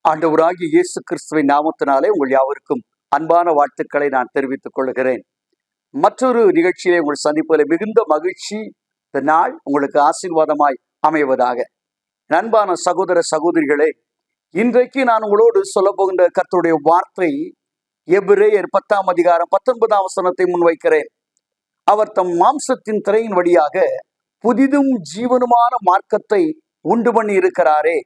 ஆண்டவராகிய இயேசு கிறிஸ்துவின் நாமத்தினாலே உங்கள் யாவருக்கும் அன்பான வாழ்த்துக்களை நான் தெரிவித்துக் கொள்கிறேன். மற்றொரு நிகழ்ச்சியிலே உங்கள் சந்திப்பதில் மிகுந்த மகிழ்ச்சி. இந்த நாள் உங்களுக்கு ஆசீர்வாதமாய் அமைவதாக. அன்பான சகோதர சகோதரிகளே, இன்றைக்கு நான் உங்களோடு சொல்ல போகின்ற கர்த்தருடைய வார்த்தை எபிரேயர் 10ஆம் அதிகாரம் 19ஆம் வசனத்தை முன்வைக்கிறேன். அவர் தம் மாம்சத்தின் திரையின் வழியாக புதிதும் ஜீவனுமான மார்க்கத்தை உண்டு பண்ணி இருக்கிறாரே,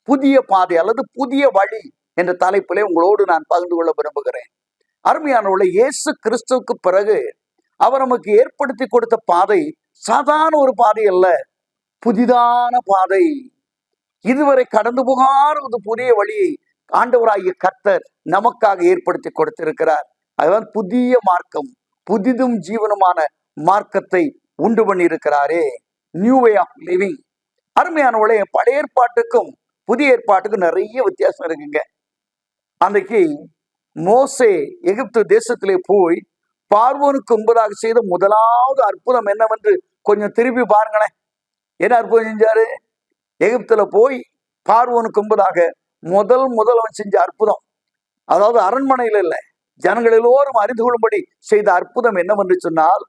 புதிய பாதை அல்லது புதிய வழி என்ற தலைப்பிலே உங்களோடு நான் பகிர்ந்து கொள்ள விரும்புகிறேன். அருமையானவர்களே, இயேசு கிறிஸ்துவுக்கு பிறகு அவர் நமக்கு ஏற்படுத்தி கொடுத்த பாதை சாதாரண ஒரு பாதை அல்ல, புதிதான பாதை. இதுவரை கடந்து போகாத ஒரு புதிய வழியை ஆண்டவராகிய கர்த்தர் நமக்காக ஏற்படுத்தி கொடுத்திருக்கிறார். அதுதான் புதிய மார்க்கம், புதிதும் ஜீவனுமான மார்க்கத்தை உண்டு பண்ணி இருக்கிறாரே, நியூ வே ஆஃப் லிவிங். அருமையானவர்களே, பழைய ஏற்பாட்டுக்கும் புதிய ஏற்பாட்டுக்கும் நிறைய வித்தியாசம் இருக்குங்க. அன்றைக்கு மோசே எகிப்து தேசத்திலே போய் பார்வோனுக்கு முன்பதாக செய்த முதலாவது அற்புதம் என்னவென்று கொஞ்சம் திருப்பி பாருங்களேன். என்ன அற்புதம் செஞ்சாரு? எகிப்துல போய் பார்வோனுக்கு முன்பதாக முதல் அவன் செஞ்ச அற்புதம், அதாவது அரண்மனையில் இல்லை, ஜனங்கள் எல்லோரும் அறிந்து கொள்ளும்படி செய்த அற்புதம் என்னவென்று சொன்னால்,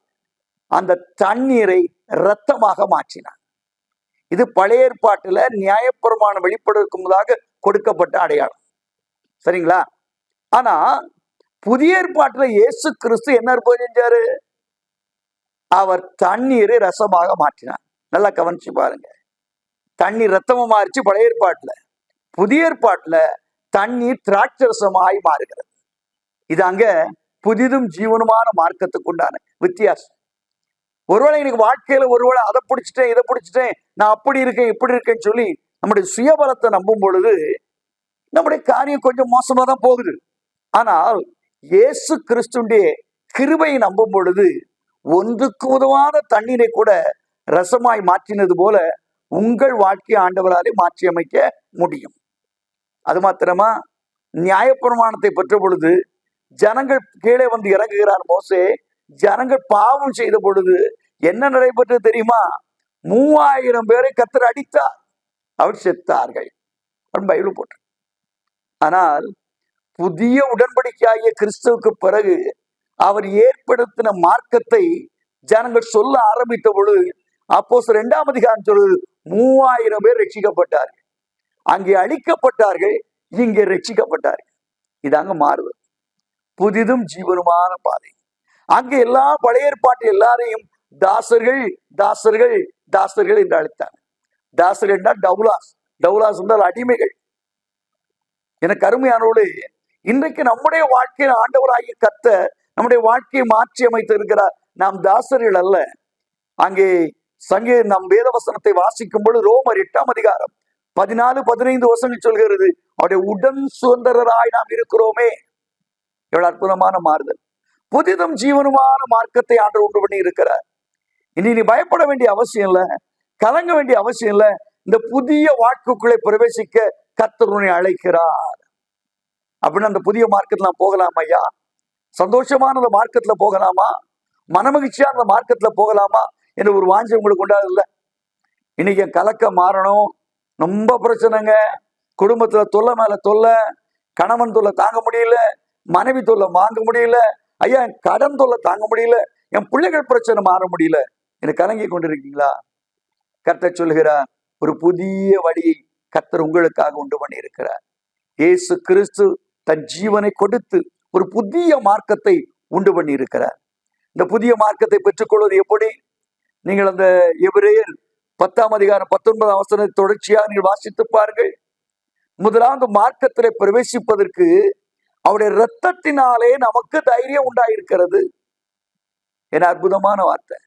அந்த தண்ணீரை இரத்தமாக மாற்றினான். இது பழைய ஏற்பாட்டுல நியாயப்பிரமாணம் வெளிப்படுவதற்கு முன்பதாக கொடுக்கப்பட்ட அடையாளம், சரிங்களா? ஆனா புதிய ஏற்பாட்டுல இயேசு கிறிஸ்து என்ன அற்புதம் செஞ்சாரு? அவர் தண்ணீரை ரசமாக மாற்றினார். நல்லா கவனிச்சு பாருங்க. தண்ணீர் ரத்தமா மாறிச்சு பழைய ஏற்பாட்டுல. புதிய ஏற்பாட்டுல தண்ணீர் திராட்சை ரசமாய் மாறுகிறது. இது அங்க புதிதும் ஜீவனுமான மார்க்கத்துக்கு உண்டான வித்தியாசம். ஒருவேளை எனக்கு வாழ்க்கையில ஒருவேளை அதை பிடிச்சிட்டேன் இதை பிடிச்சிட்டேன், நான் அப்படி இருக்கேன் இப்படி இருக்கேன்னு சொல்லி நம்முடைய சுயபலத்தை நம்பும் பொழுது நம்முடைய காரியம் கொஞ்சம் மோசமா தான் போகுது. ஆனால் இயேசு கிறிஸ்துடைய கிருபையை நம்பும் பொழுது ஒன்றுக்கு உதவாத தண்ணீரை கூட ரசமாய் மாற்றினது போல உங்கள் வாழ்க்கையை ஆண்டவராலே மாற்றி அமைக்க முடியும். அது மாத்திரமா, நியாயப்பிரமாணத்தை பெற்ற பொழுது ஜனங்கள் கீழே வந்து இறங்குகிறார் மோசே. ஜனங்கள் பாவம் செய்த பொழுது என்ன நடைபெற்றது தெரியுமா? 3000 பேரை கர்த்தர் அடித்தார், அவர் செத்தார்கள். பைபிள் போட்டு. ஆனால் புதிய உடன்படிக்கையாகிய கிறிஸ்துவுக்கு பிறகு அவர் ஏற்படுத்தின மார்க்கத்தை ஜனங்கள் சொல்ல ஆரம்பித்த பொழுது அப்போஸ்தலர் 2ஆம் அதிகாரம் சொல்லுது, 3000 பேர் ரட்சிக்கப்பட்டார்கள். அங்கே அழிக்கப்பட்டார்கள், இங்கே ரட்சிக்கப்பட்டார்கள். இதாங்க மாறுவது, புதிதும் ஜீவனுமான பாதை. அங்கே எல்லா பழைய ஏற்பாட்டு எல்லாரையும் தாசர்கள் தாசர்கள் தாசர்கள் என்று அழைத்தாங்க. தாசர்கள் என்றால் டவுலாஸ், டவுலாஸ் என்றால் அடிமைகள். எனக்கு அருமையானவர்களே, இன்றைக்கு நம்முடைய வாழ்க்கையில் ஆண்டவராகிய கர்த்தர் நம்முடைய வாழ்க்கையை மாற்றி அமைத்திருக்கிறார். நாம் தாசர்கள் அல்ல. அங்கே நம் வேத வசனத்தை வாசிக்கும் பொழுது ரோமர் 8ஆம் அதிகாரம் 14-15 வசனங்கள் சொல்கிறது, அவருடைய உடன் சுதந்திரராய் நாம் இருக்கிறோமே. எவ்வளவு அற்புதமான மாறுதல்! புதிதும் ஜீவனுமான மார்க்கத்தை ஆண்டவர் உண்டு பண்ணி இருக்கிறார். இனி நீ பயப்பட வேண்டிய அவசியம் இல்லை, கலங்க வேண்டிய அவசியம் இல்லை. இந்த புதிய வாழ்க்கைக்குள்ளே பிரவேசிக்க கர்த்தர் உன்னை அழைக்கிறார். அப்படின்னு அந்த புதிய மார்க்கத்துல நான் போகலாமா ஐயா? சந்தோஷமான அந்த மார்க்கத்துல போகலாமா? மனமகிழ்ச்சியா அந்த மார்க்கத்துல போகலாமா என்று ஒரு வாஞ்சை உங்களுக்கு உண்டாதுல்ல? இன்னைக்கு என் கலக்கம் மாறணும், ரொம்ப பிரச்சனைங்க, குடும்பத்துல தொல்லை மேல தொல்லை, கணவன் தொல்லை தாங்க முடியல, மனைவி தொல்லை வாங்க முடியல, ஐயா என் கடன் தொல்லை தாங்க முடியல, என் பிள்ளைகள் பிரச்சனை மாற முடியல என்று கலங்கி கொண்டிருக்கீங்களா? கர்த்தர் சொல்லுகிறார், ஒரு புதிய வழியை கர்த்தர் உங்களுக்காக உண்டு பண்ணி இருக்கிறார். இயேசு கிறிஸ்து தன் ஜீவனை கொடுத்து ஒரு புதிய மார்க்கத்தை உண்டு பண்ணி இருக்கிறார். இந்த புதிய மார்க்கத்தை பெற்றுக்கொள்வது எப்படி? நீங்கள் அந்த எபிரேயர் 10ஆம் அதிகாரம் 19ஆம் வசனத்தை தொடர்ச்சியாக நீங்கள் வாசித்து பாருங்கள். முதலாவது மார்க்கத்திலே பிரவேசிப்பதற்கு அவருடைய இரத்தத்தினாலே நமக்கு தைரியம் உண்டாயிருக்கிறது. என அற்புதமான வார்த்தை.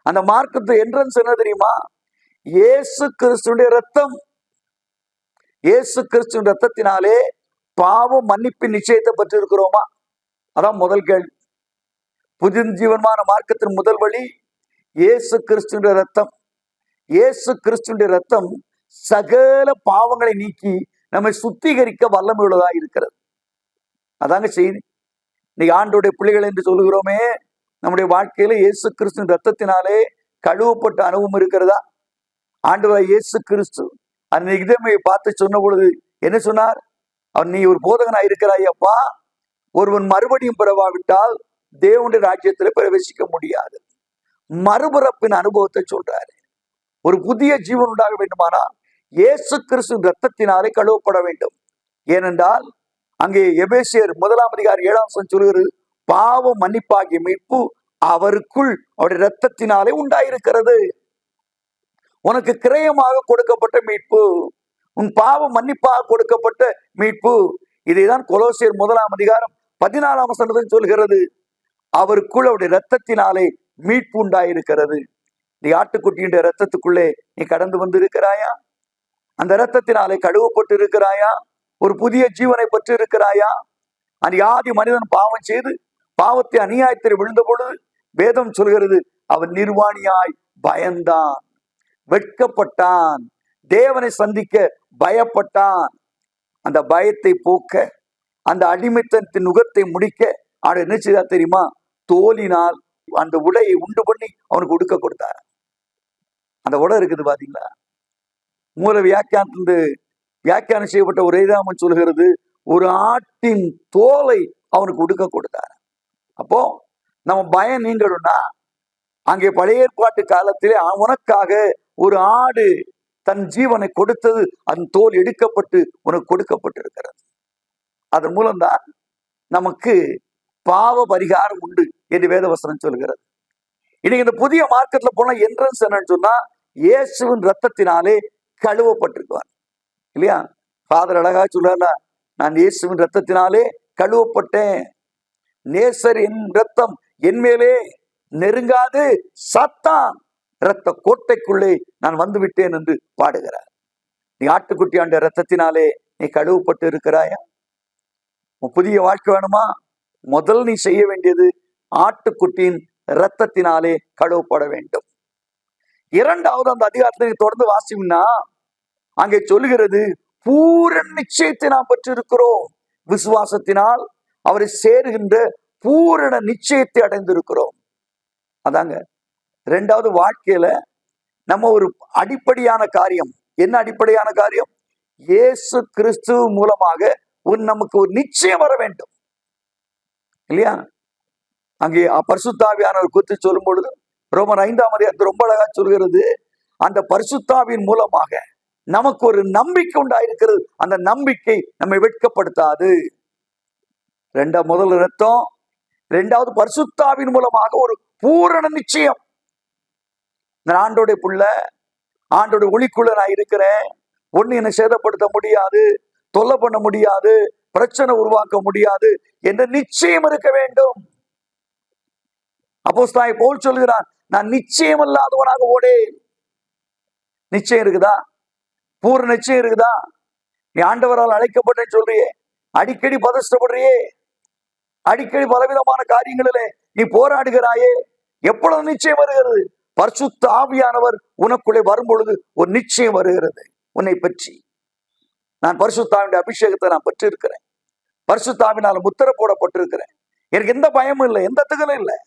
அந்த மார்க்கத்து என்ட்ரன்ஸ் என்ன தெரியுமா? இயேசு கிறிஸ்துடைய ரத்தம். இயேசு கிறிஸ்துவின் ரத்தத்தினாலே பாவ மன்னிப்பின் நிச்சயத்தை பெற்றிருக்கிறோமா? அதான் முதல் கேள்வி. புதிய ஜீவனமான மார்க்கத்தின் முதல் வழி இயேசு கிறிஸ்துவின் ரத்தம். இயேசு கிறிஸ்துவின் ரத்தம் சகல பாவங்களை நீக்கி நம்மை சுத்திகரிக்க வல்லமை உள்ளதா இருக்கிறது. அதாங்க செய்தி. இன்னைக்கு ஆண்டோடைய பிள்ளைகள் என்று சொல்லுகிறோமே, நம்முடைய வாழ்க்கையில இயேசு கிறிஸ்துவின் ரத்தத்தினாலே கழுவப்பட்ட அனுபவம் இருக்கிறதா? ஆண்டவராய் இயேசு கிறிஸ்து அந்த நிகதமையை பார்த்து சொன்ன பொழுது என்ன சொன்னார்? அவர், நீ ஒரு போதகனாய் இருக்கிறாய் அப்பா, ஒருவன் மறுபடியும் பிறவாவிட்டால் தேவனுடைய ராஜ்யத்தில் பிரவேசிக்க முடியாது. மறுபிறப்பின் அனுபவத்தை சொல்றாரு. ஒரு புதிய ஜீவன் உண்டாக வேண்டுமானால் இயேசு கிறிஸ்து ரத்தத்தினாலே கழுவப்பட வேண்டும். ஏனென்றால் அங்கே எபேசியர் 1:7 சொல்கிறது, பாவ மன்னிப்பாகிய மீட்பு அவருக்குள் அவருடைய ரத்தத்தினாலே உண்டாயிருக்கிறது. உனக்கு கிரயமாக கொடுக்கப்பட்ட மீட்பு, உன் பாவ மன்னிப்பாக கொடுக்கப்பட்ட மீட்பு. இதைதான் கொலோசியர் 1:14 சொல்கிறது. அவருக்குள் அவருடைய ரத்தத்தினாலே மீட்பு உண்டாயிருக்கிறது. நீ ஆட்டுக்குட்டியுடைய ரத்தத்துக்குள்ளே நீ கடந்து வந்து இருக்கிறாயா? அந்த ரத்தத்தினாலே கழுவப்பட்டு இருக்கிறாயா? ஒரு புதிய ஜீவனை பெற்று இருக்கிறாயா? அந்த ஆதி மனிதன் பாவம் செய்து பாவத்தை அநியாயத்தில் விழுந்த பொழுது வேதம் சொல்கிறது, அவன் நிர்வாணியாய் பயந்தான், வெட்கப்பட்டான், தேவனை சந்திக்க பயப்பட்டான். அந்த பயத்தை போக்க, அந்த அடிமைத்தனத்தின் நுகத்தை முடிக்க அவன் என்ன செய்தா தெரியுமா? தோலினால் அந்த உடையை உண்டு பண்ணி அவனுக்கு உடுக்க கொடுத்தார். அந்த உடை இருக்குது பாத்தீங்களா? மூல வியாக்கியானத்திலிருந்து வியாக்கியானம் செய்யப்பட்ட ஒரு வேதாகமம் சொல்கிறது, ஒரு ஆட்டின் தோலை அவனுக்கு உடுக்க கொடுத்தார். அப்போ நம்ம பயம் நீங்கணும்னா, அங்கே பழைய ஏற்பாட்டு காலத்திலே உனக்காக ஒரு ஆடு தன் ஜீவனை கொடுத்தது, அதன் தோல் எடுக்கப்பட்டு உனக்கு கொடுக்கப்பட்டிருக்கிறது. அதன் மூலம்தான் நமக்கு பாவ பரிகாரம் உண்டு என்று வேதவசனம் சொல்கிறது. இன்னைக்கு இந்த புதிய மார்க்கெட்ல போனா என்ட்ரன்ஸ் என்னன்னு சொன்னா, இயேசுவின் ரத்தத்தினாலே கழுவப்பட்டிருக்குவார் இல்லையா? ஃபாதர் அழகா சொல்றாருல, நான் இயேசுவின் ரத்தத்தினாலே கழுவப்பட்டேன், நேசர் என் ரத்தம் என் மேலே நெருங்காது, சாத்தான் இரத்த கோட்டைக்குள்ளே நான் வந்து விட்டேன் என்று பாடுகிறார். நீ ஆட்டுக்குட்டி ஆண்ட ரத்தத்தினாலே நீ கழுவப்பட்டு இருக்கிறாயா? புதிய வாழ்க்கை வேணுமா? முதல் நீ செய்ய வேண்டியது ஆட்டுக்குட்டியின் இரத்தத்தினாலே கழுவப்பட வேண்டும். இரண்டாவது, அந்த அதிகாரத்தை தொடர்ந்து வாசினா அங்கே சொல்லுகிறது, பூரண நிச்சயத்தை நாம் பெற்றிருக்கிறோம், விசுவாசத்தினால் அவரை சேருகின்ற பூரண நிச்சயத்தை அடைந்திருக்கிறோம். அதாங்க இரண்டாவது வாழ்க்கையில நம்ம ஒரு அடிப்படையான காரியம். என்ன அடிப்படையான காரியம்? இயேசு கிறிஸ்து மூலமாக நமக்கு ஒரு நிச்சயம் வர வேண்டும் இல்லையா? அங்கே பரிசுத்தாவியானவர் குறித்து சொல்லும் பொழுது ரோமர் 5 ரொம்ப அழகா சொல்கிறது, அந்த பரிசுத்தாவின் மூலமாக நமக்கு ஒரு நம்பிக்கை உண்டாயிருக்கிறது. அந்த நம்பிக்கை நம்மை வெட்கப்படுத்தாது. முதல் ரத்தம், இரண்டாவது பரிசுத்தாவின் மூலமாக ஒரு பூரண நிச்சயம். நான் ஆண்டோடைய புள்ள, ஆண்டோட ஒளிக்குள்ள நான் இருக்கிறேன், ஒண்ணு என்னை சேதப்படுத்த முடியாது, தொல்லை பண்ண முடியாது, பிரச்சனை உருவாக்க முடியாது என்ற நிச்சயம் இருக்க வேண்டும். அப்போஸ்தலனாகிய பவுல் சொல்கிறான், நான் நிச்சயம் இல்லாதவனாக ஓடேன். நிச்சயம் இருக்குதா? பூர்ண நிச்சயம் இருக்குதா? நீ ஆண்டவரால் அழைக்கப்பட்டேன்னு சொல்றியே, அடிக்கடி பதஷ்டப்படுறியே, அடிக்கடி பலவிதமான காரியங்களிலே நீ போராடுகிறாயே, எப்பொழுது நிச்சயம் வருகிறது? பரிசுத்த ஆவியானவர் உனக்குள்ளே வரும் பொழுது ஒரு நிச்சயம் வருகிறது உன்னை பற்றி. நான் பரிசுத்தாவின் அபிஷேகத்தை நான் பெற்றிருக்கிறேன், பரிசுத்தாவினால் முத்திரை போடப்பட்டிருக்கிறேன், எனக்கு எந்த பயமும் இல்லை, எந்த திகழும் இல்லை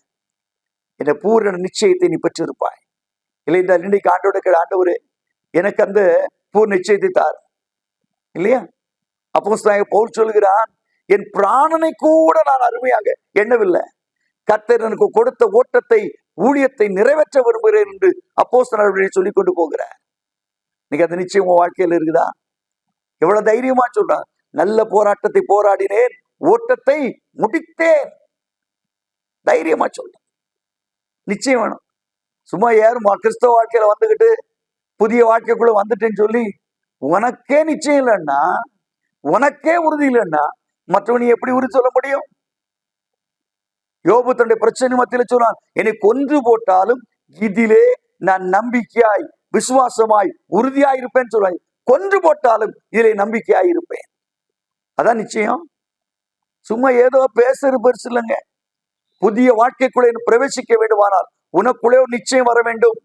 என்ற பூரண நிச்சயத்தை நீ பெற்றிருப்பாய். இல்லை இந்த இன்னைக்கு ஆண்டோட கேடு, ஆண்டவரே எனக்கு அந்த பூர்ண நிச்சயத்தை தார் இல்லையா? அப்போஸ்தலனாகிய பவுல் சொல்கிறான், என் பிராணனை கூட நான் அருமையாக எண்ணவில்லை, கர்த்தர் எனக்கு கொடுத்த ஓட்டத்தை ஊழியத்தை நிறைவேற்ற விரும்புகிறேன் என்று அப்போஸ்தலர் சொல்லிக் கொண்டு போகிறார். இன்னைக்கு அந்த நிச்சயம் உன் வாழ்க்கையில் இருக்குதா? எவ்வளவு தைரியமா சொல்றான், நல்ல போராட்டத்தை போராடினேன், ஓட்டத்தை முடித்தேன். தைரியமா சொல்றான். நிச்சயம் வேணும். சும்மா யாரும் கிறிஸ்தவ வாழ்க்கையில வந்துகிட்டு புதிய வாழ்க்கைக்குள்ள வந்துட்டேன்னு சொல்லி உனக்கே நிச்சயம் இல்லைன்னா, உனக்கே உறுதி இல்லைன்னா மற்றவனை எப்படி உறுதி சொல்ல முடியும்? யோபு தன்னுடைய பிரச்சனை மத்தியில சொன்னான், என்னை கொன்று போட்டாலும் இதிலே நான் நம்பிக்கையாய் விசுவாசமாய் உறுதியாய் இருப்பேன்னு சொல்றாங்க. கொன்று போட்டாலும் இதிலே நம்பிக்கையாய் இருப்பேன். அதான் நிச்சயம். சும்மா ஏதோ பேசுறது பெருசு இல்லைங்க. புதிய வாழ்க்கைக்குள்ளே பிரவேசிக்க வேண்டுமானால் உனக்குள்ளே ஒரு நிச்சயம் வர வேண்டும்.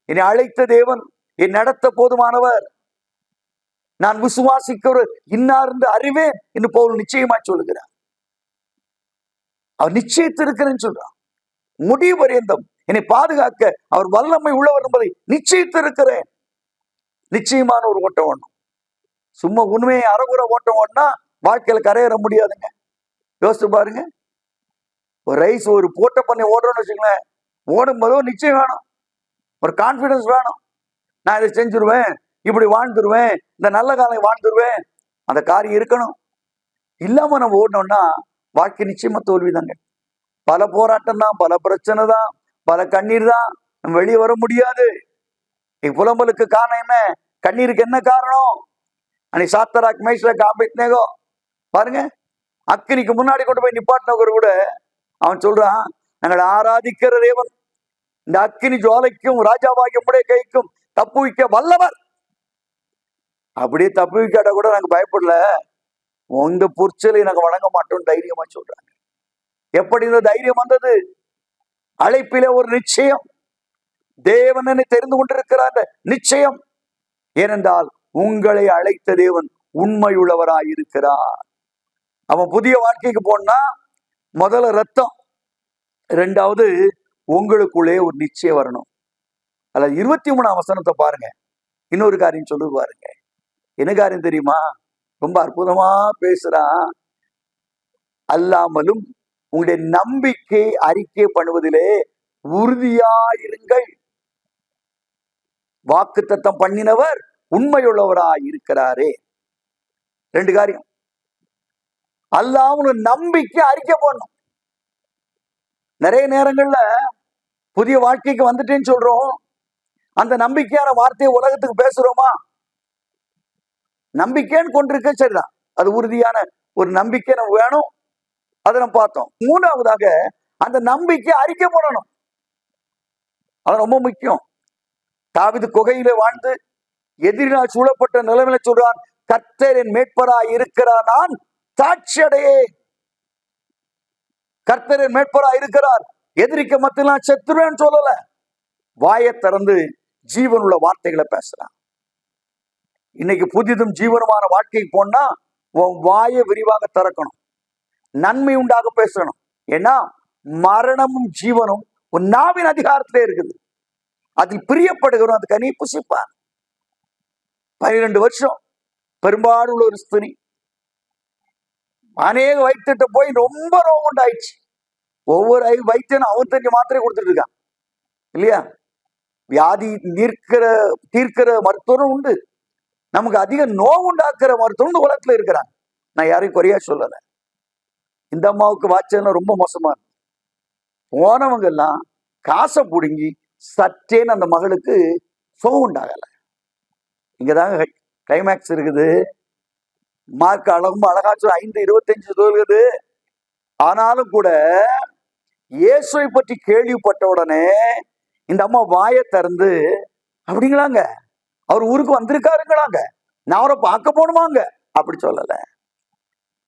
என்னை அழைத்த தேவன் என் நடத்த போதுமானவர், நான் விசுவாசிக்க இன்னார்ந்து அறிவேன் என்று பவுல் நிச்சயமா சொல்லுகிறார். அவர் நிச்சயித்திருக்கிறேன்னு சொல்றான். முடிவு பரியந்தம் என்னை பாதுகாக்க அவர் வல்லமை உள்ளவர் என்பதை நிச்சயித்திருக்கிறேன். நிச்சயமான ஒரு ஓட்டம் வேணும். சும்மா உண்மையை அறகுறை ஓட்டம் ஓட்டினா வாழ்க்கையில கரையேற முடியாதுங்க. யோசிச்சு பாருங்க. ஒரு ரைஸ் ஒரு போட்ட பண்ணி ஓடுறோம்னு வச்சுங்களேன், ஓடும்போது ஒரு நிச்சயம் வேணும், ஒரு கான்பிடன்ஸ் வேணும். நான் இதை செஞ்சிருவேன், இப்படி வாழ்ந்துருவேன், இந்த நல்ல காலம் வாழ்ந்துருவேன், அந்த காரியம் இருக்கணும். இல்லாம நம்ம ஓடணும்னா வாழ்க்கை நிச்சயமா தோல்விதாங்க. பல போராட்டம் தான், பல பிரச்சனை தான், பல கண்ணீர் தான், நம்ம வெளியே வர முடியாது. புலம்பலுக்கு காரணம் என்ன? கண்ணீருக்கு என்ன காரணம்? அன்னைக்கு சாத்தராக் மேஷாக் ஆபேத்நேகோ பாருங்க, அக்கினிக்கு முன்னாடி கொண்டு போய் நிப்பாட்டினவர் கூட அவன் சொல்றான், நாங்கள் ஆராதிக்கிற தேவன் இந்த அக்கினி ஜுவாலைக்கும் ராஜாவாகிய உம்முடைய கைக்கும் தப்புவிக்க வல்லவர். அப்படியே தப்புவிக்காட்ட கூட நாங்க பயப்படல, உங்க பொற்சலை நாங்க வணங்க மாட்டோம் தைரியமா சொல்றாங்க. எப்படி இந்த தைரியம் வந்தது? அழைப்பிலே ஒரு நிச்சயம், தேவன் என்னை தெரிந்து கொண்டிருக்கிறார் நிச்சயம். ஏனென்றால் உங்களை அழைத்த தேவன் உண்மையுள்ளவராய் இருக்கிறார். அவன் புதிய வாழ்க்கைக்கு போனா முதல்ல ரத்தம், ரெண்டாவது உங்களுக்குள்ளே ஒரு நிச்சயம் வரணும். அல்ல 23ஆம் வசனத்தை பாருங்க, இன்னொரு காரியம் சொல்லு பாருங்க. என்ன காரியம் தெரியுமா? ரொம்ப அற்புதமா பேசுறான். அல்லாமலும் உங்களுடைய நம்பிக்கை அறிக்கை பண்ணுவதிலே உறுதியாயிருங்கள், வாக்குத்தத்தம் பண்ணினவர் உண்மையுள்ளவராய் இருக்கிறாரே. ரெண்டு காரியம். அல்லாமலும் நம்பிக்கை அறிக்கை பண்ணணும். நிறைய நேரங்கள்ல புதிய வாழ்க்கைக்கு வந்துட்டேன்னு சொல்றோம், அந்த நம்பிக்கையான வார்த்தையை உலகத்துக்கு பேசுறோமா? நம்பிக்கைன்னு கொண்டிருக்க சரிதான், அது உறுதியான ஒரு நம்பிக்கை நம்ம வேணும், அதை நம்ம பார்த்தோம். மூணாவதாக அந்த நம்பிக்கை அறிக்கை பண்ணணும், அது ரொம்ப முக்கியம். தாவீது குகையில வாழ்ந்து எதிரினால் சூழப்பட்ட நிலைமையில சொல்றான், கர்த்தர் என் மேட்பராய் இருக்கிறார், நான் சாட்சி அடையேன். கர்த்தர் என் மேட்பராய் இருக்கிறார், எதிரிக்க மத்தியில் நான் செத்துருவேன்னு சொல்லல, வாயை திறந்து ஜீவனுள்ள வார்த்தைகளை பேசுறான். இன்னைக்கு புதிதும் ஜீவனுமான வாழ்க்கைக்கு போனா உன் வாயை விரிவாக திறக்கணும், நன்மை உண்டாக பேசணும். ஏன்னா மரணமும் ஜீவனும் உன் நாவின் அதிகாரத்திலே இருக்குது, அதில் பிரியப்படுகிறோம், அது கனி புசிப்பான். 12 வருஷம் பெரும்பாலும் உள்ள ஒரு ஸ்திரீ அநேக வைத்திட்ட போய் ரொம்ப நோவு உண்டாயிடுச்சு. ஒவ்வொரு வைத்தியனும் அவன் தெரிஞ்ச மாத்திரை கொடுத்துட்டு இருக்கான் இல்லையா? வியாதி தீர்க்கிற மருத்துவரும் உண்டு, நமக்கு அதிக நோவு உண்டாக்குற மருத்துவம் இந்த உலகத்துல இருக்கிறாங்க. நான் யாரையும் குறையா சொல்லல. இந்த அம்மாவுக்கு வாட்செல்லாம் ரொம்ப மோசமா இருக்கு. போனவங்க எல்லாம் காசை பிடுங்கி சற்றேன்னு அந்த மகளுக்கு சோகம் உண்டாகல. இங்கதாங்க கிளைமேக்ஸ் இருக்குது. மார்க் அழகும் அழகாச்சு 5:25 சொல்லுது. ஆனாலும் கூட இயேசுவை பற்றி கேள்விப்பட்ட உடனே இந்த அம்மா வாயை திறந்து, அப்படிங்களாங்க அவர் ஊருக்கு வந்திருக்காருங்களாங்க, நான் அவரை பார்க்க போடுவாங்க அப்படி சொல்லல.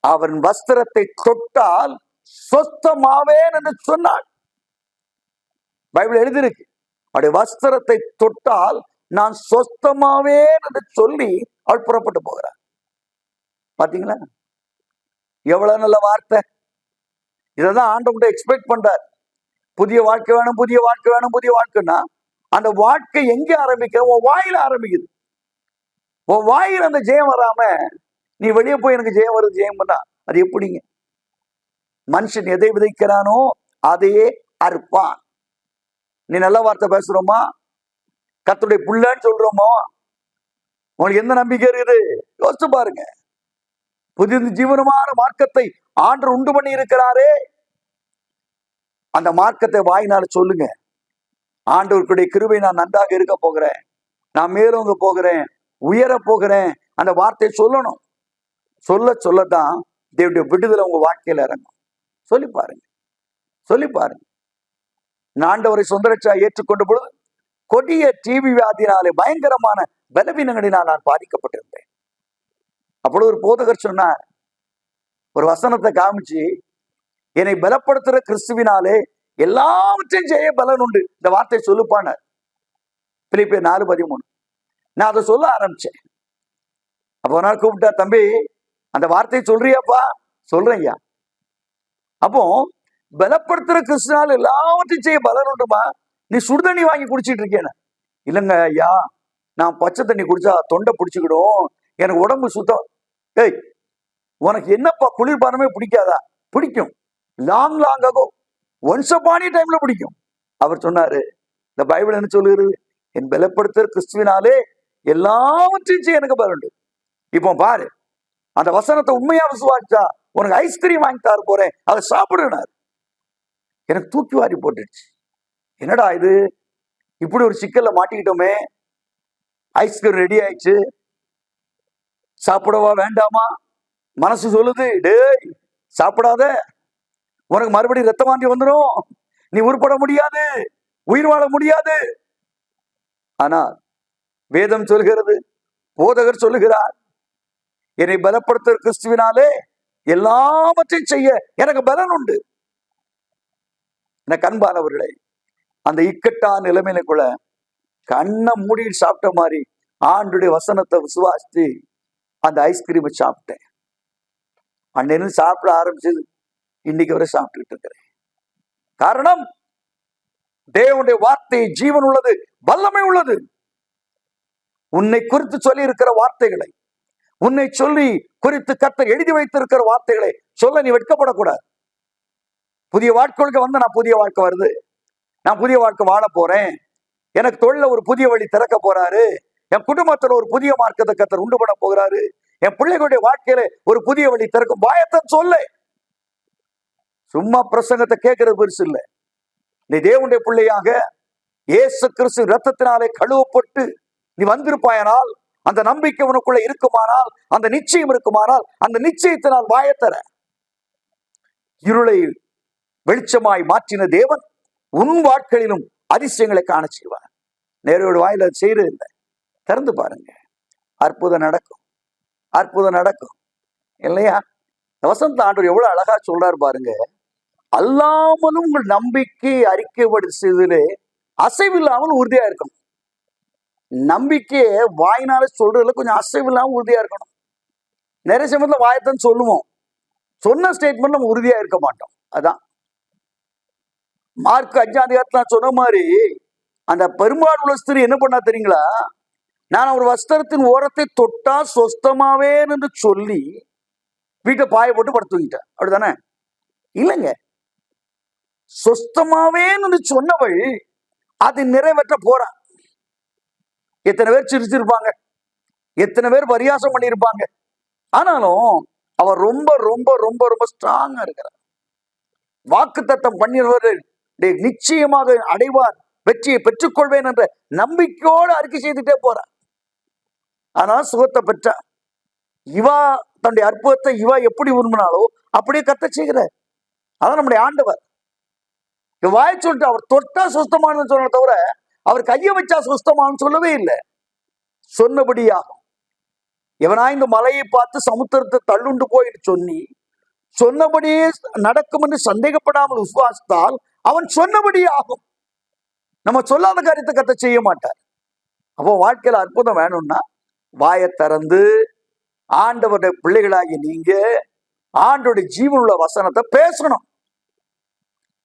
அவன் வஸ்திரத்தை தொட்டால் சொஸ்தமாவேன் என்று சொன்னாள். பைபிள் எழுதியிருக்கு, அவருடைய வஸ்திரத்தை தொட்டால் நான் சொஸ்தமாவேன் என்று சொல்லி அவள் புறப்பட்டு போகிறார். பாத்தீங்களா எவ்வளவு நல்ல வார்த்தை. இதான் ஆண்டவர்கிட்ட எக்ஸ்பெக்ட் பண்றார். புதிய வாழ்க்கை வேணும், புதிய வாழ்க்கை வேணும், புதிய வாழ்க்கைன்னா அந்த வாழ்க்கை எங்க ஆரம்பிக்கிற? உன் வாயில ஆரம்பிக்குது. உன் வாயில் அந்த ஜெயம் வராம நீ வெளியே போய் எனக்கு ஜெயம் வருது ஜெயம் பண்ணா அது எப்படிங்க? மனுஷன் எதை விதைக்கிறானோ அதையே அறுப்பான். நீ நல்ல வார்த்தை பேசுறோமா, கர்த்தருடைய புள்ளன்னு சொல்றோமோ, உங்களுக்கு எந்த நம்பிக்கை இருக்குது? யோசிச்சு பாருங்க. புதிய ஜீவனமான மார்க்கத்தை ஆண்டவர் உண்டு பண்ணி இருக்கிறாரே, அந்த மார்க்கத்தை வாயினால சொல்லுங்க. ஆண்டவருடைய கிருபை நான் நன்றாக இருக்க போகிறேன், நான் மேலோங்க போகிறேன், உயர போகிறேன், அந்த வார்த்தையை சொல்லணும். சொல்ல சொல்லத்தான் தேவனுடைய விடுதலை உங்க வாழ்க்கையில இறங்கும். சொல்லி பாருங்க, சொல்லி பாருங்க. ஆண்டவரை சொந்த ரட்சகராக ஏற்றுக்கொண்ட பொழுது கொடிய டிவி வியாதினாலே பயங்கரமான பலவீனங்களினால் நான் பாதிக்கப்பட்டிருந்தேன். அப்பொழுது ஒரு போதகர் சொன்னார், ஒரு வசனத்தை காமிச்சு, என்னை பலப்படுத்துற கிறிஸ்துவினாலே எல்லாவற்றையும் செய்ய பலன் உண்டு, இந்த வார்த்தை சொல்லுப்பானார். பிலிப்பியர் 4:13. நான் அதை சொல்ல ஆரம்பிச்சேன். அப்போ ஒரு நாள் கூப்பிட்டா, தம்பி அந்த வார்த்தையை சொல்றியாப்பா? சொல்றேன் ஐயா. அப்போ பலப்படுத்துற கிறிஸ்துவினால எல்லாவற்றையும் செய்ய பலன் உண்டுமா, நீ சுடுதண்ணி வாங்கி குடிச்சிட்டு இருக்கேன். இல்லைங்க ஐயா, நான் பச்சை தண்ணி குடிச்சா தொண்டை பிடிச்சிக்கிடும், எனக்கு உடம்பு சுத்தம். ஏய், உனக்கு என்னப்பா குளிர்பானமே பிடிக்காதா? பிடிக்கும். லாங் ஆகோ ஒன்ஸ் அப்பான் டைம்ல பிடிக்கும். அவர் சொன்னாரு, இந்த பைபிள் என்ன சொல்லுகிறது? என் பலப்படுத்துற கிறிஸ்துவினாலே எல்லாவற்றையும் செய்ய எனக்கு பலன் உண்டு. இப்போ பாரு, அந்த வசனத்தை உண்மையா விசுவாச்சா உனக்கு ஐஸ்கிரீம் வாங்கி தர போறேன், அதை சாப்பிடுனார். எனக்கு தூக்கி வாரி போட்டுடுச்சு. என்னடா இது, இப்படி ஒரு சிக்கல்ல மாட்டிக்கிட்டோமே. ஐஸ்கிரீம் ரெடி ஆயிடுச்சு, சாப்பிடவா வேண்டாமா? மனசு சொல்லுது, டேய் சாப்பிடாத, உனக்கு மறுபடியும் ரத்த வாந்தி வந்துடும், நீ உருப்பட முடியாது, உயிர் வாழ முடியாது. ஆனால் வேதம் சொல்கிறது, போதகர் சொல்லுகிறார், என்னை பலப்படுத்த கிறிஸ்துவினாலே எல்லாவற்றையும் செய்ய எனக்கு பலன் உண்டு. எனக்கு அன்பானவர்களே, அந்த இக்கட்டான நிலைமையில கண்ணை மூடி சாப்பிட்ட மாதிரி ஆண்டுடைய வசனத்தை விசுவாசித்து அந்த ஐஸ்கிரீமை சாப்பிட்டேன். அன்னையில சாப்பிட ஆரம்பிச்சது, இன்னைக்கு வரை சாப்பிட்டுக்கிட்டு இருக்கிறேன். காரணம், தேவனுடைய வார்த்தை ஜீவன் உள்ளது, வல்லமை உள்ளது. உன்னை குறித்து சொல்லி இருக்கிற வார்த்தைகளை, உன்னை சொல்லி குறித்து கர்த்தர் எழுதி வைத்திருக்கிற வார்த்தைகளை சொல்ல நீ வெட்கப்படக்கூடாது. புதிய வாழ்க்கைக்கு வந்து நான் புதிய வாழ்க்கை வருது, நான் புதிய வாழ்க்கை வாழ போறேன், எனக்கு தொழில ஒரு புதிய வழி திறக்க போறாரு, என் குடும்பத்துல ஒரு புதிய மார்க்கத்தை கர்த்தர் உண்டு பண்ண போகிறாரு, என் பிள்ளைகளுடைய வாழ்க்கையில ஒரு புதிய வழி திறக்கும். வாயத்தை சொல்ல, சும்மா பிரசங்கத்தை கேட்கறது பெருசு இல்லை. நீ தேவனுடைய பிள்ளையாக இயேசு கிறிஸ்து ரத்தத்தினாலே கழுவப்பட்டு நீ வந்திருப்பாயனால், அந்த நம்பிக்கை உனக்குள்ள இருக்குமானால், அந்த நிச்சயம் இருக்குமானால், அந்த நிச்சயத்தினால் வாயத்தர இருளை வெளிச்சமாய் மாற்றின தேவன் உன் வாழ்க்கையிலும் அதிசயங்களை காண செய்வார். நேரோட வாயில செய்யறது இல்லை, திறந்து பாருங்க, அற்புதம் நடக்கும், அற்புதம் நடக்கும். இல்லையா? வசந்த ஆண்டவர் எவ்வளவு அழகா சொல்றாரு பாருங்க. அல்லாமலும் உங்கள் நம்பிக்கை அறிக்கைப்படுத்துவதிலே அசைவில்லாமல் உறுதியா இருக்கணும். நம்பிக்கையை வாயினால சொல்றதுல கொஞ்சம் அசைவில்லாமல் உறுதியா இருக்கணும். நிறைய சமயத்துல வாயத்தான் சொல்லுவோம், சொன்ன ஸ்டேட்மெண்ட் நம்ம உறுதியா இருக்க மாட்டோம். அதான் மார்க் 5 சொன்ன மாதிரி அந்த பெரும்பாலுள்ள ஸ்திரீ என்ன பண்ணா தெரியுங்களா? நான் ஒரு வஸ்திரத்தின் ஓரத்தை தொட்டா சொஸ்தமாவே என்று சொல்லி வீட்டை பாய போட்டு படுத்துக்கிட்டேன். அப்படித்தானே? இல்லைங்க, சொஸ்தமாவே என்று சொன்னவள் அது நிறைவேற்ற போறான். எத்தனை பேர் சிரிச்சிருப்பாங்க, எத்தனை பேர் பரியாசம் பண்ணியிருப்பாங்க. ஆனாலும் அவர் ரொம்ப ரொம்ப ரொம்ப ரொம்ப ஸ்ட்ராங்கா இருக்கிறார். வாக்குத்தத்தம் பண்ணினவர்கள் நிச்சயமாக அடைவார், வெற்றியை பெற்றுக்கொள்வேன் என்ற நம்பிக்கையோடு அறிக்கை செய்துட்டே போறார். ஆனா சுகத்தை பெற்றா. இவா தன்னுடைய அற்புதத்தை இவா எப்படி விரும்பினாலோ அப்படியே கத்த செய்கிறார். அதான் நம்முடைய ஆண்டவர். வாய சொல்லிட்டு அவர் தொட்டா சுஸ்தமானு சொன்ன தவிர அவர் கையை வச்சா சுஸ்தமானு சொல்லவே இல்லை. சொன்னபடியாகும். எவனா இந்த மலையை பார்த்து சமுத்திரத்தை தள்ளுண்டு போயிட்டு சொன்னபடியே நடக்கும் என்று சந்தேகப்படாமல் விசுவாசித்தால் அவன் சொன்னபடியே ஆகும். நம்ம சொல்லாத காரியத்தை கத்த செய்ய மாட்டார். அப்போ வாழ்க்கையில அற்புதம் வேணும்னா வாயை திறந்து ஆண்டவருடைய பிள்ளைகளாகி நீங்க ஆண்டவருடைய ஜீவனுள்ள வசனத்தை பேசணும்.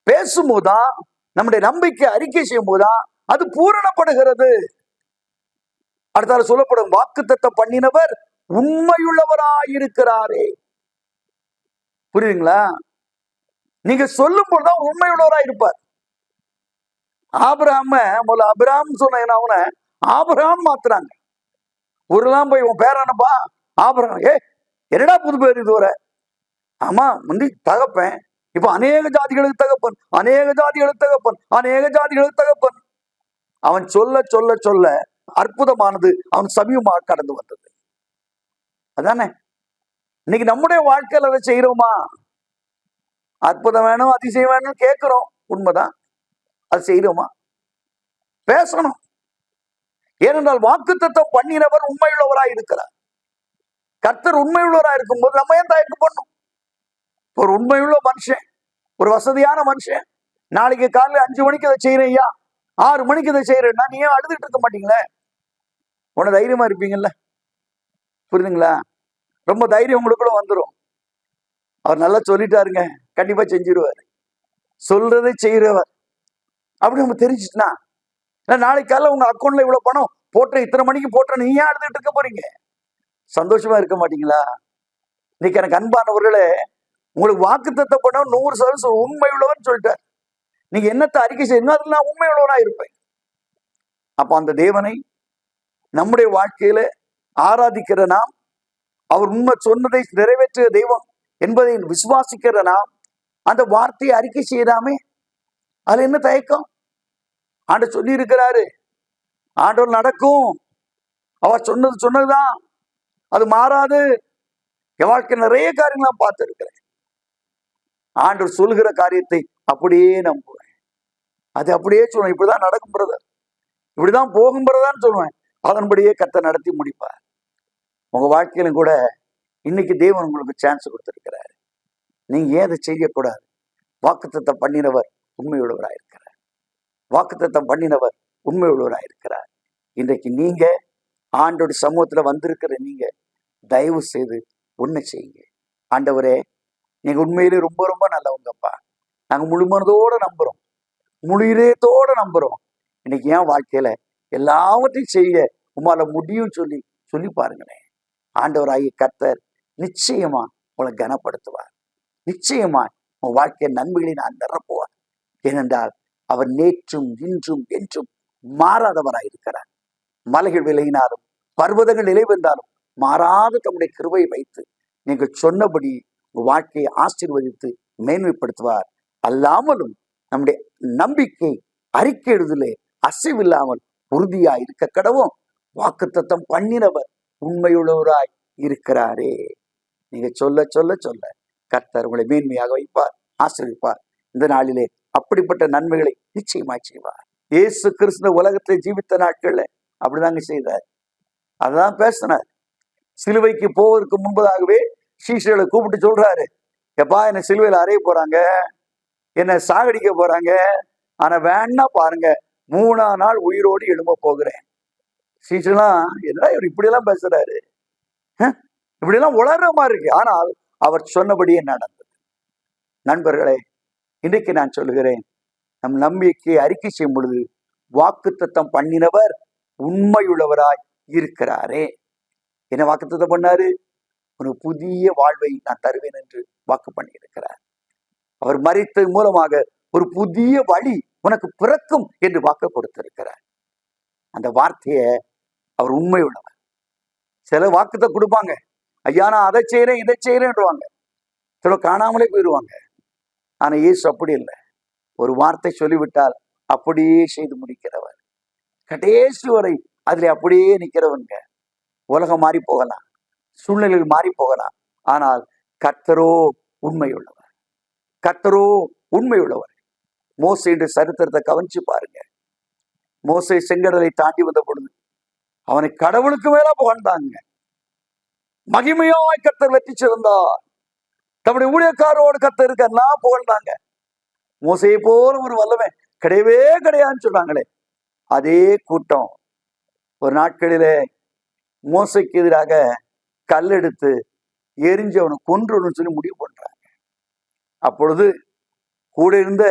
பேசும்போதுதான், நம்முடைய நம்பிக்கை அறிக்கை செய்யும் போதுதான் அது பூரணப்படுகிறது. அடுத்தால சொல்லப்படும், வாக்குத்தத்தம் பண்ணினவர் உண்மையுள்ளவராயிருக்கிறாரே. புரியுதுங்களா? நீங்க சொல்லும் போதுதான் உண்மையுள்ளவராய் இருப்பார். ஆபிரகாம முதல்ல அபிராம் சொன்ன அவனை ஆபிரகாம் மாத்துறாங்க. ஊரெல்லாம் போய் உன் பேர் என்னப்பா? ஆபிரகாம். என்னடா புது பேர் இது வர? ஆமா, முந்தி தகப்பன், இப்ப அநேக ஜாதிகளுக்கு தகப்பன், அநேக ஜாதிகளுக்கு தகப்பன், அநேக ஜாதிகளுக்கு தகப்பன். அவன் சொல்ல சொல்ல சொல்ல அற்புதமானது அவன் சமீபமாக கடந்து வந்தது. அதானே இன்னைக்கு நம்முடைய வாழ்க்கையில அதை செய்யறோமா? அற்புதம் வேணும், அதிசயம் வேணும் கேட்கிறோம், உண்மைதான். அது செய்யறோமா? பேசணும். ஏனென்றால் வாக்குத்தத்தம் பண்ணினவர் உண்மையுள்ளவராய் இருக்கிறார். கர்த்தர் உண்மையுள்ளவராய் இருக்கும் போது நம்ம ஏன் தயக்கம் பண்ணும்? ஒரு உண்மையுள்ள மனுஷன், ஒரு வசதியான மனுஷன், நாளைக்கு காலையில் 5 மணிக்கு அதை செய்யறேன் ஐயா, 6 மணிக்கு இதை செய்யறேன்னா நீ ஏன் அழுதுட்டு இருக்க மாட்டீங்களே? உன தைரியமா இருப்பீங்கல்ல? புரியுதுங்களா? ரொம்ப தைரியம் உங்களுக்குள்ள வந்துடும். அவர் நல்லா சொல்லிட்டாருங்க, கண்டிப்பா செஞ்சிருவாரு. சொல்றதை செய்யறவர் அப்படி நம்ம தெரிஞ்சுட்டுனா, நாளைக்கு காலையில் உங்க அக்கௌண்ட்ல இவ்வளவு பணம் போட்ட, இத்தனை மணிக்கு போட்ட, நீ ஏன் அழுதுட்டு இருக்க போறீங்க? சந்தோஷமா இருக்க மாட்டீங்களா? இன்னைக்கு எனக்கு அன்பானவர்களே, உங்களுக்கு வாக்குத்தத்தம் பண்ண 100% உண்மை உள்ளவன் சொல்லிட்டார். நீங்க என்னத்தை அறிக்கை செய்யணும், அதுல நான் உண்மை உள்ளவனா இருப்பேன். அப்ப அந்த தேவனை நம்முடைய வாழ்க்கையில ஆராதிக்கிற நாம், அவர் உண்மை சொன்னதை நிறைவேற்றிய தெய்வம் என்பதை விசுவாசிக்கிற நாம், அந்த வார்த்தையை அறிக்கை செய்யலாமே. அதுல என்ன தயக்கம்? ஆண்டவர் சொல்லி இருக்கிறாரு, ஆண்டவர் நடக்கும், அவர் சொன்னதுதான், அது மாறாது. என் வாழ்க்கை நிறைய காரியங்கள் நான் பார்த்து இருக்கிறேன். ஆண்டவர் சொல்லுகிற காரியத்தை அப்படியே நம்புவேன். அது அப்படியே சொல்லுவேன், இப்படிதான் நடக்கும் பிரதர், இப்படிதான் போகும் பிரதர்ன்னு சொல்லுவேன். அதன்படியே கர்த்தர் நடத்தி முடிப்பார். உங்க வாழ்க்கையிலும் கூட இன்னைக்கு தேவன் உங்களுக்கு சான்ஸ் கொடுத்திருக்கிறார். நீங்க ஏன் அதை செய்யக்கூடாது? வாக்குத்தத்தம் பண்ணினவர் உண்மையுள்ளவராக இருக்கிறார். வாக்குத்தத்தம் பண்ணினவர் உண்மையுள்ளவராக இருக்கிறார். இன்றைக்கு நீங்க ஆண்டோட சமூகத்துல வந்திருக்கிற நீங்க தயவு செய்து ஒண்ணு செய்யுங்க. ஆண்டவரே, நீங்க உண்மையிலே ரொம்ப ரொம்ப நல்லவங்கப்பா, நாங்க முழு மனதோட நம்புறோம், முழு இதயத்தோட நம்புறோம். இன்னைக்கு என் வாழ்க்கையில எல்லாவற்றையும் செய்ய உமால முடியும் சொல்லி சொல்லி பாருங்களேன். ஆண்டவராகிய கர்த்தர் நிச்சயமா உங்களை கனப்படுத்துவார். நிச்சயமா உன் வாழ்க்கைய நன்மைகளை நான் நிரப்புவார். ஏனென்றால் அவர் நேற்றும் இன்றும் என்றும் மாறாதவராயிருக்கிறார். மலைகள் விலகினாலும் பர்வதங்கள் நிலை வந்தாலும் மாறாத தம்முடைய கிருபையை வைத்து நீங்கள் சொன்னபடி உங்க வாழ்க்கையை ஆசீர்வதித்து மேன்மைப்படுத்துவார். அல்லாமலும் நம்முடைய நம்பிக்கை அறிக்கையிடுதலே அசைவில்லாமல் உறுதியா இருக்க கடவும் வாக்குத்தத்தம் பண்ணினவர் உண்மையுள்ளவராய் இருக்கிறாரே. நீங்க சொல்ல சொல்ல சொல்ல கர்த்தர் உங்களை மேன்மையாக வைப்பார், ஆசீர்வதிப்பார். இந்த நாளிலே அப்படிப்பட்ட நன்மைகளை நிச்சயமாய் செய்வார். இயேசு கிறிஸ்து உலகத்தை ஜீவித்த நாட்கள்ல அப்படிதாங்க செய்தார். அதான் பேசினார். சிலுவைக்கு போவதற்கு முன்பதாகவே சீஷர்களை கூப்பிட்டு சொல்றாரு, எப்பா என்னை சிலுவையில் அறைய போறாங்க, என்னை சாகடிக்க போறாங்க, ஆனா வேணா பாருங்க, 3ஆம் நாள் உயிரோடு எழும்ப போகிறேன். சீஷர்லாம் என்ன இவர் இப்படியெல்லாம் பேசுறாரு, இப்படியெல்லாம் உளர்ற மாதிரி இருக்கு. ஆனால் அவர் சொன்னபடியே நடந்தது. நண்பர்களே, இன்றைக்கு நான் சொல்லுகிறேன், நம் நம்பிக்கை அறிக்கை செய்யும் பொழுது வாக்குத்தத்தம் பண்ணினவர் உண்மையுள்ளவராய் இருக்கிறாரே. என்ன வாக்குத்தத்தம் பண்ணாரு? ஒரு புதிய வாழ்வை நான் தருவேன் என்று வாக்கு பண்ணி இருக்கிறார். அவர் மரித்தது மூலமாக ஒரு புதிய வழி உனக்கு பிறக்கும் என்று வாக்கு கொடுத்திருக்கிறார். அந்த வார்த்தையை அவர் உண்மை உள்ளவர். சில வாக்குத்தை கொடுப்பாங்க, ஐயா நான் அதை செய்யறேன் இதை செய்யறேன்றாங்க, சில காணாமலே போயிடுவாங்க. ஆனா இயேசு அப்படி இல்லை. ஒரு வார்த்தை சொல்லிவிட்டால் அப்படியே செய்து முடிக்கிறவர், கடைசி வரை அதுல அப்படியே நிக்கிறவங்க. உலகம் மாறி போகலாம், சூழ்நிலைகள் மாறி போகலாம், ஆனால் கர்த்தரோ உண்மையுள்ளவர். கர்த்தரோ உண்மையுள்ளவர். மோசே சரித்திரத்தை கவனிச்சு பாருங்க. மோசே செங்கடலை தாண்டி வந்த பொழுது அவனை கடவுளுக்கு மேல புகழ்ந்தாங்க. மகிமையாய் கர்த்தர் வெற்றி சிறந்தார். தம்முடைய ஊழியக்காரோடு கர்த்தர் இருக்கா புகழ்ந்தாங்க. மோசையை போல ஒரு வல்லவன் கிடையவே கிடையாதுன்னு சொன்னாங்களே, அதே கூட்டம் ஒரு நாட்களிலே மோசைக்கு எதிராக கல்லெடுத்து எரிஞ்சவனை கொன்றவனு சொல்லி முடிவு பண்றாங்க. அப்பொழுது கூட இருந்த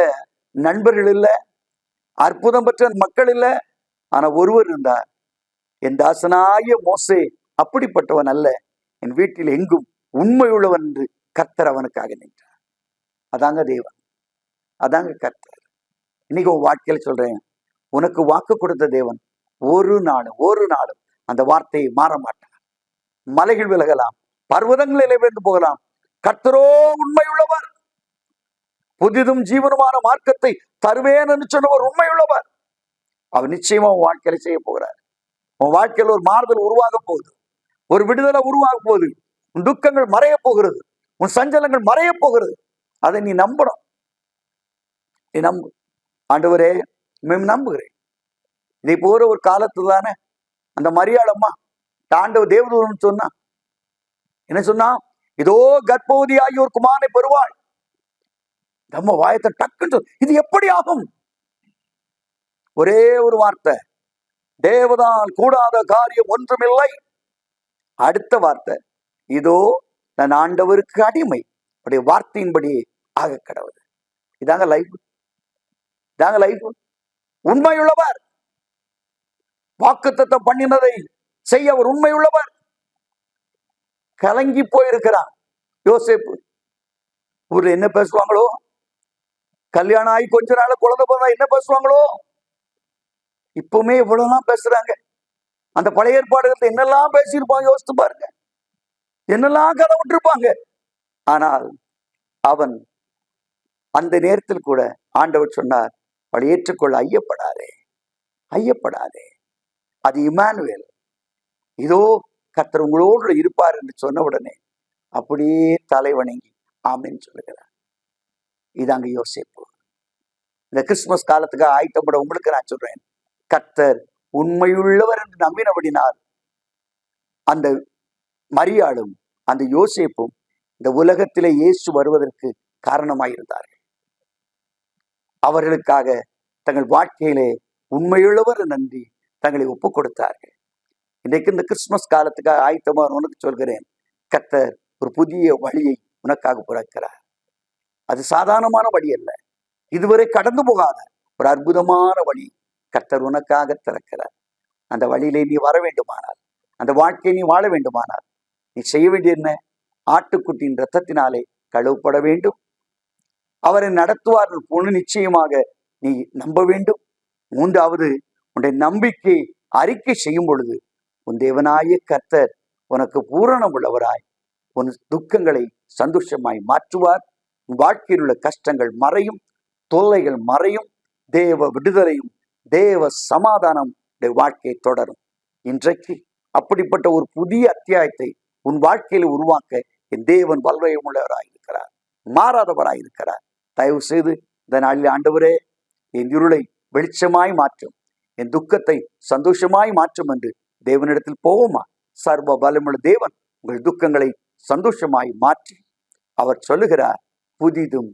நண்பர்கள் இல்லை, அற்புதம் பெற்ற மக்கள் இல்லை, ஆனா ஒருவர் இருந்தார், என் தாசனாகிய மோசே அப்படிப்பட்டவன் அல்ல, என் வீட்டில் எங்கும் உண்மை உள்ளவன் என்று கர்த்தர் அவனுக்காக நின்றார். அதாங்க தேவன், அதாங்க கர்த்தர். இன்னைக்கு உன் வாழ்க்கையில சொல்றேன், உனக்கு வாக்கு கொடுத்த தேவன் ஒரு நாளும் அந்த வார்த்தையை மாற மாட்டார். மலைகள் விலகலாம், பர்வதங்கள் இலைவேந்து போகலாம், கர்த்தரோ உண்மையுள்ளவர். புதிதும் ஜீவனமான மார்க்கத்தை தருவேன் என்று சொன்னவர் உண்மையுள்ளவர். அவர் நிச்சயமா உன் வாழ்க்கையில செய்ய போகிறார். உன் வாழ்க்கையில் ஒரு மாறுதல் உருவாக போகுது, ஒரு விடுதலை உருவாக போகுது. உன் துக்கங்கள் மறைய போகிறது, உன் சஞ்சலங்கள் மறைய போகிறது. அதை நீ நம்பணும். நீ நம்பு. ஆண்டவரே நம்புகிறேன். இதை போற ஒரு காலத்துல தானே அந்த மரியாளம்மா ஆண்டவர் தேவதூதன் சொன்னா என்ன சொன்னா, இதோ கர்ப்பவதி ஆகிய ஒரு குமாரனை பெறுவாள். நம்ம வாயத்தை டக்குன்னு இது எப்படி ஆகும்? ஒரே ஒரு வார்த்தை, தேவதால் கூடாத காரியம் ஒன்றுமில்லை. அடுத்த வார்த்தை, இதோ நான் ஆண்டவருக்கு அடிமை, உடைய வார்த்தையின்படி ஆக கடவுள். இதாங்க லைஃப், இதாங்க லைஃப். உண்மையுள்ளவர், வாக்குத்தத்தம் பண்ணினதை செய்ய அவர் உண்மையுள்ளவர். கலங்கி போயிருக்கிறான். யோசேப்பு ஊர்ல என்ன பேசுவாங்களோ, கல்யாணம் ஆகி கொஞ்ச நாள் குழந்தை பிறந்தா என்ன பேசுவாங்களோ, இப்பவுமே இவ்வளவுதான் பேசுறாங்க. அந்த பழைய ஏற்பாடுகள் என்னெல்லாம் பேசியிருப்பாங்க யோசித்து பாருங்க, என்னெல்லாம் கதை விட்டுருப்பாங்க. ஆனால் அவன் அந்த நேரத்தில் கூட ஆண்டவர் சொன்னார், அவளை ஏற்றுக்கொள்ள ஐயப்படாதே, ஐயப்படாதே, அது இம்மானுவேல், இதோ கர்த்தர் உங்களோடு இருப்பார் என்று சொன்ன உடனே அப்படியே தலை வணங்கி ஆமென் சொல்லுகிறார். இதாங்க யோசேப்பு. இந்த கிறிஸ்துமஸ் காலத்துக்கு ஆயத்தப்பட உங்களுக்கு நான் சொல்றேன், கர்த்தர் உண்மையுள்ளவர் என்று நம்பினபடினால் அந்த மரியாளும் அந்த யோசேப்பும் இந்த உலகத்திலே இயேசு வருவதற்கு காரணமாயிருந்தார்கள். அவர்களுக்காக தங்கள் வாழ்க்கையிலே உண்மையுள்ளவர் நன்றி தங்களை ஒப்புக் கொடுத்தார்கள். இன்றைக்கு இந்த கிறிஸ்துமஸ் காலத்துக்காக ஆயத்தமாக உனக்கு சொல்கிறேன், கர்த்தர் ஒரு புதிய வழியை உனக்காக பிறக்கிறார். அது சாதாரணமான வழி அல்ல, இதுவரை கடந்து போகாத ஒரு அற்புதமான வழி கர்த்தர் உனக்காக திறக்கிறார். அந்த வழியிலே நீ வர வேண்டுமானால், அந்த வாழ்க்கையை நீ வாழ வேண்டுமானால் நீ செய்ய வேண்டிய என்ன? ஆட்டுக்குட்டியின் இரத்தத்தினாலே கழுவப்பட வேண்டும். அவரை நடத்துவார்கள் பொண்ணு நிச்சயமாக நீ நம்ப வேண்டும். மூன்றாவது, உன்னுடைய நம்பிக்கை அறிக்கை செய்யும் பொழுது உன் தேவனாய கர்த்தர் உனக்கு பூரணம் உள்ளவராய் உன் துக்கங்களை சந்தோஷமாய் மாற்றுவார். உன் வாழ்க்கையில் உள்ள கஷ்டங்கள் மறையும், தொல்லைகள் மறையும், தேவ விடுதலையும் தேவ சமாதானம் வாழ்க்கையை தொடரும். இன்றைக்கு அப்படிப்பட்ட ஒரு புதிய அத்தியாயத்தை உன் வாழ்க்கையில உருவாக்க என் தேவன் வல்லமை உள்ளவராயிருக்கிறார், மாறாதவராயிருக்கிறார். தயவு செய்து இந்த நாளில் ஆண்டவரே என் இருளை வெளிச்சமாய் மாற்றும், என் துக்கத்தை சந்தோஷமாய் மாற்றும் என்று தேவனிடத்தில் போவோமா? சர்வ பலமுள்ள தேவன் உங்கள் துக்கங்களை சந்தோஷமாய் மாற்றி அவர் சொல்லுகிறார், புதிதும்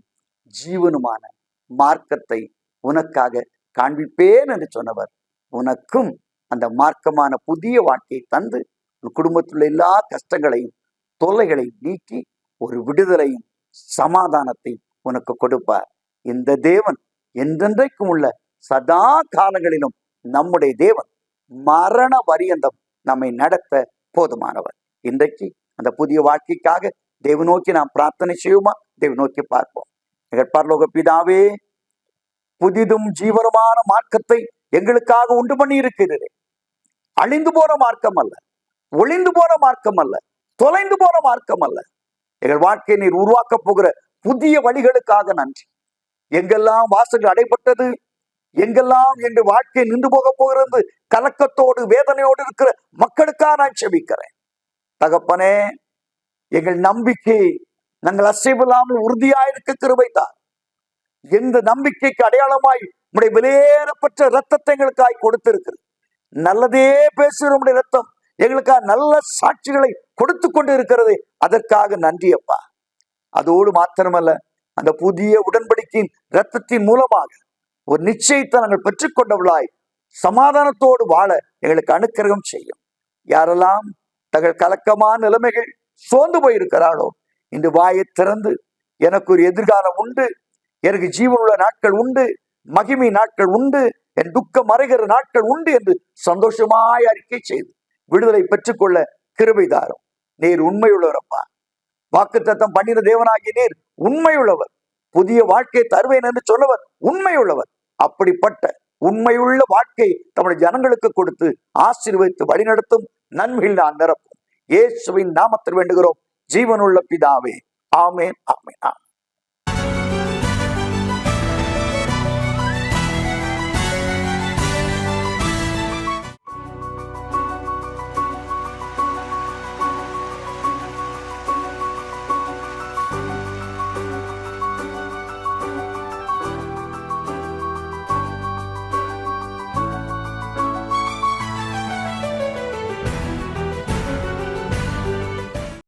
ஜீவனுமான மார்க்கத்தை உனக்காக காண்பிப்பேன் என்று சொன்னவர் உனக்கும் அந்த மார்க்கமான புதிய வாழ்க்கையை தந்து உன் குடும்பத்தில் எல்லா கஷ்டங்களையும் தொல்லைகளையும் நீக்கி ஒரு விடுதலையும் சமாதானத்தையும் உனக்கு கொடுப்பார். இந்த தேவன் என்றென்றைக்கும் உள்ள சதா காலங்களிலும் நம்முடைய தேவன் மரண பரியந்தம் நம்மை நடத்த போதுமானவர். இன்றைக்கு அந்த புதிய வாழ்க்கைக்காக தேவ நோக்கி நாம் பிரார்த்தனை செய்வோமா? தேவ நோக்கி பார்ப்போம். எங்கள் பரலோக பிதாவே, புதிதும் ஜீவனமான மார்க்கத்தை எங்களுக்காக உண்டு பண்ணி இருக்கிறது. அழிந்து போன மார்க்கம் அல்ல, ஒளிந்து போன மார்க்கம் அல்ல, தொலைந்து போன மார்க்கம் அல்ல. எங்கள் வாழ்க்கையை நீர் உருவாக்க போகிற புதிய வழிகளுக்காக நன்றி. எங்கெல்லாம் வாசல்கள் அடைபட்டது, எங்கெல்லாம் என்று வாழ்க்கை நின்று போக போகிறது கலக்கத்தோடு வேதனையோடு இருக்கிற மக்களுக்காக நான் செபிக்கிறேன். தகப்பனே, எங்கள் நம்பிக்கை நாங்கள் அசைவில்லாமல் உறுதியாயிருக்க கிருபைத்தார். எந்த நம்பிக்கைக்கு அடையாளமாய் உடைய விலையேறப்பட்ட இரத்தத்தை எங்களுக்காய் கொடுத்திருக்கிறது. நல்லதே பேசுகிற உடைய ரத்தம் எங்களுக்காக நல்ல சாட்சிகளை கொடுத்து கொண்டு இருக்கிறது. அதற்காக நன்றி அப்பா. அதோடு மாத்திரமல்ல, அந்த புதிய உடன்படிக்கையின் இரத்தத்தின் மூலமாக ஒரு நிச்சயத்தை நாங்கள் பெற்றுக்கொண்டவர்களாய் சமாதானத்தோடு வாழ எங்களுக்கு அனுக்கிரகம் செய்யும். யாரெல்லாம் தங்கள் கலக்கமான நிலைமைகள் சோர்ந்து போயிருக்கிறாளோ, இந்த வாயை திறந்து எனக்கு ஒரு எதிர்காலம் உண்டு, எனக்கு ஜீவனுள்ள நாட்கள் உண்டு, மகிமை நாட்கள் உண்டு, என் துக்கம் மறைகிற நாட்கள் உண்டு என்று சந்தோஷமாய் அறிக்கை செய்து விடுதலை பெற்றுக்கொள்ள கிருபை தாரும். நீர் உண்மையுள்ளவரப்பா. வாக்குத்தத்தம் பண்ணின தேவனாகிய நீர் உண்மையுள்ளவர். புதிய வாழ்க்கையை தருவேன் என்று சொன்னவர் உண்மையுள்ளவர். அப்படிப்பட்ட உண்மையுள்ள வாழ்க்கை தம்முடைய ஜனங்களுக்கு கொடுத்து ஆசீர்வதித்து வழிநடத்தும் நன்மையில் நான் நிரப்பும். இயேசுவின் நாமத்தில் வேண்டுகிறோம் ஜீவனுள்ள பிதாவே. ஆமென், ஆமென்.